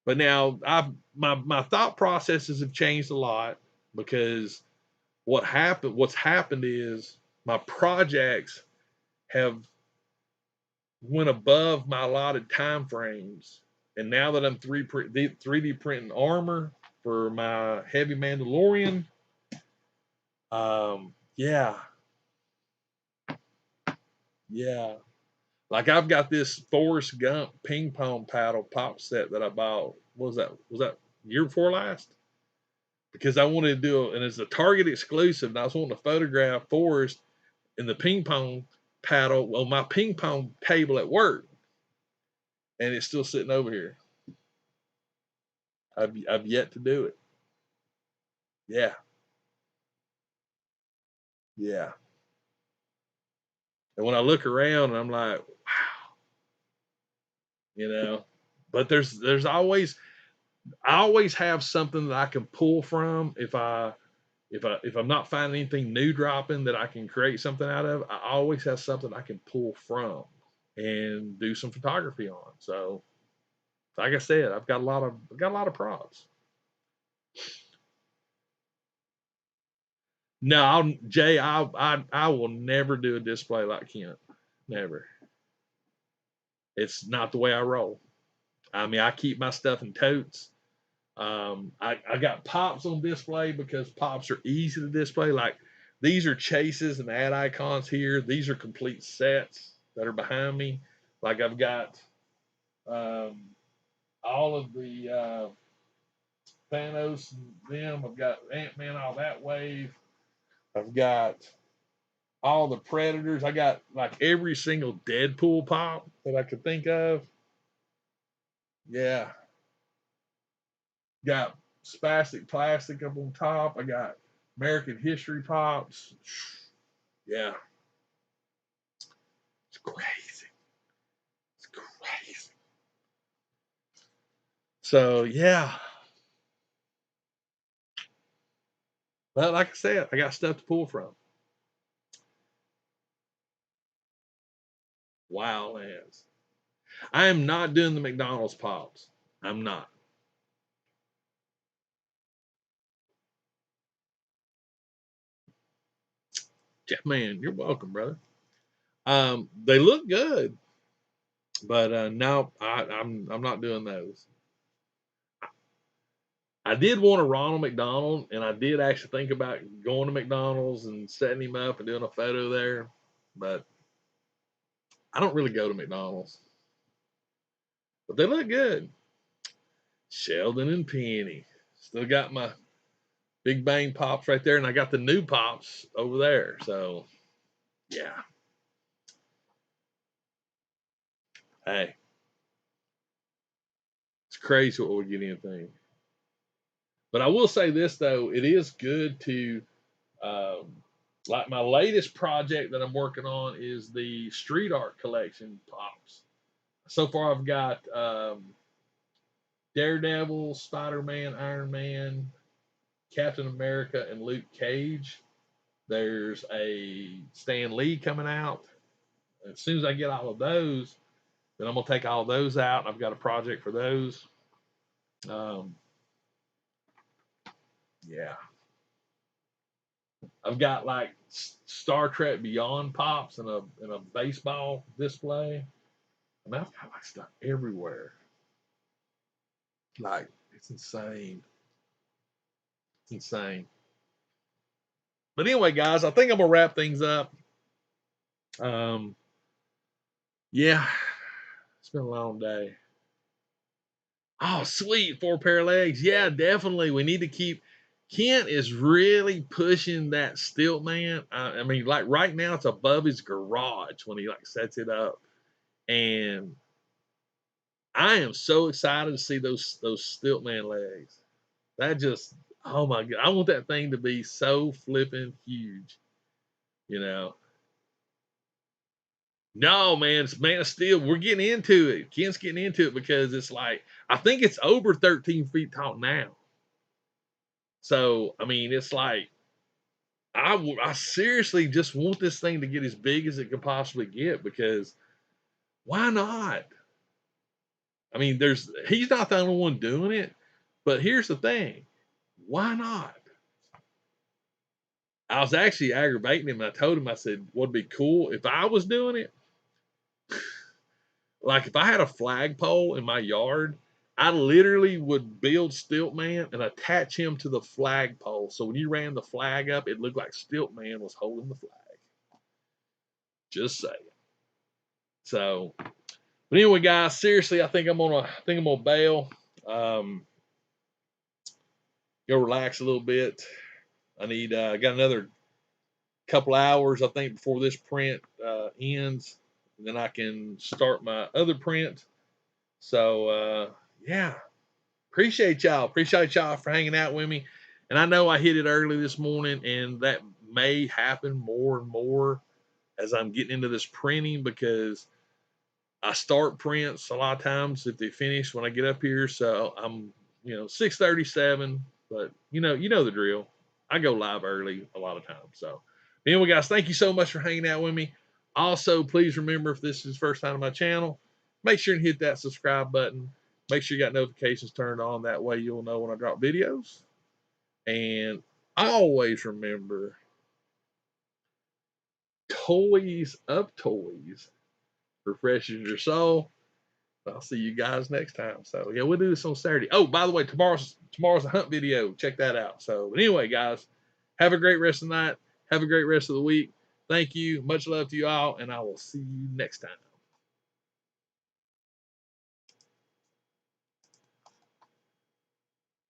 S1: But now my thought processes have changed a lot because what's happened is my projects have went above my allotted time frames. And now that I'm 3D printing armor for my heavy Mandalorian, yeah, yeah. Like I've got this Forrest Gump ping pong paddle pop set that I bought. What was that? Was that year before last? Because I wanted to do it, and it's a Target exclusive, and I was wanting to photograph Forrest in the ping pong paddle on my ping pong table at work, and it's still sitting over here. I've yet to do it. Yeah, yeah. And when I look around, I'm like, wow, you know. But there's always I always have something that I can pull from if I'm not finding anything new dropping that I can create something out of. I always have something I can pull from and do some photography on. So like I said, I've got a lot of props. No, Jay, I will never do a display like Kent. Never. It's not the way I roll. I mean, I keep my stuff in totes. I got pops on display because pops are easy to display. Like these are chases and ad icons here. These are complete sets that are behind me. Like I've got um, all of the Thanos and them. I've got Ant-Man all that wave. I've got all the Predators. I got like every single Deadpool pop that I could think of. Yeah. Got Spastic Plastic up on top. I got American History pops. Yeah. It's crazy. It's crazy. So, yeah. But like I said, I got stuff to pull from. Wow, lands. I am not doing the McDonald's pops. I'm not. Jeff, man, you're welcome, brother. They look good, but no, I'm not doing those. I did want a Ronald McDonald, and I did actually think about going to McDonald's and setting him up and doing a photo there, but I don't really go to McDonald's. But they look good. Sheldon and Penny. Still got my Big Bang pops right there, and I got the new pops over there. So, yeah. Hey, it's crazy what we get anything. But I will say this though, it is good to like my latest project that I'm working on is the street art collection pops. So far, I've got Daredevil, Spider-Man, Iron Man, Captain America, and Luke Cage. There's a Stan Lee coming out. As soon as I get all of those, then I'm gonna take all of those out. I've got a project for those. Um, yeah, I've got like Star Trek Beyond pops and a baseball display. I mean, I've got like stuff everywhere. Like it's insane. It's insane. But anyway, guys, I think I'm gonna wrap things up. Um, yeah, it's been a long day. Oh, sweet, 4 pair of legs. Yeah, definitely. We need to keep. Kent is really pushing that stilt man. I mean, like right now, it's above his garage when he like sets it up, and I am so excited to see those stilt man legs. That just, oh my god, I want that thing to be so flipping huge. You know. No, man, it's Man of Steel. We're getting into it. Kent's getting into it because it's like I think it's over 13 feet tall now. So I mean, it's like I seriously just want this thing to get as big as it can possibly get because why not? I mean, he's not the only one doing it, but here's the thing: why not? I was actually aggravating him. And I told him, I said, "What'd be cool if I was doing it? Like if I had a flagpole in my yard, I literally would build Stilt Man and attach him to the flagpole. So when you ran the flag up, it looked like Stilt Man was holding the flag. Just saying. So, but anyway, guys, seriously, I think I'm gonna bail. Um, go relax a little bit. I got another couple hours, I think, before this print ends. And then I can start my other print. So, yeah, appreciate y'all for hanging out with me. And I know I hit it early this morning, and that may happen more and more as I'm getting into this printing because I start prints a lot of times if they finish when I get up here. So I'm 6:37, but you know the drill. I go live early a lot of times. So anyway, guys, thank you so much for hanging out with me. Also, please remember if this is the first time on my channel, make sure and hit that subscribe button. Make sure you got notifications turned on. That way you'll know when I drop videos. And always remember, toys up toys refreshes your soul. I'll see you guys next time. So yeah, we'll do this on Saturday. Oh, by the way, tomorrow's a hunt video. Check that out. So but anyway, guys, have a great rest of the night. Have a great rest of the week. Thank you. Much love to you all, and I will see you next time.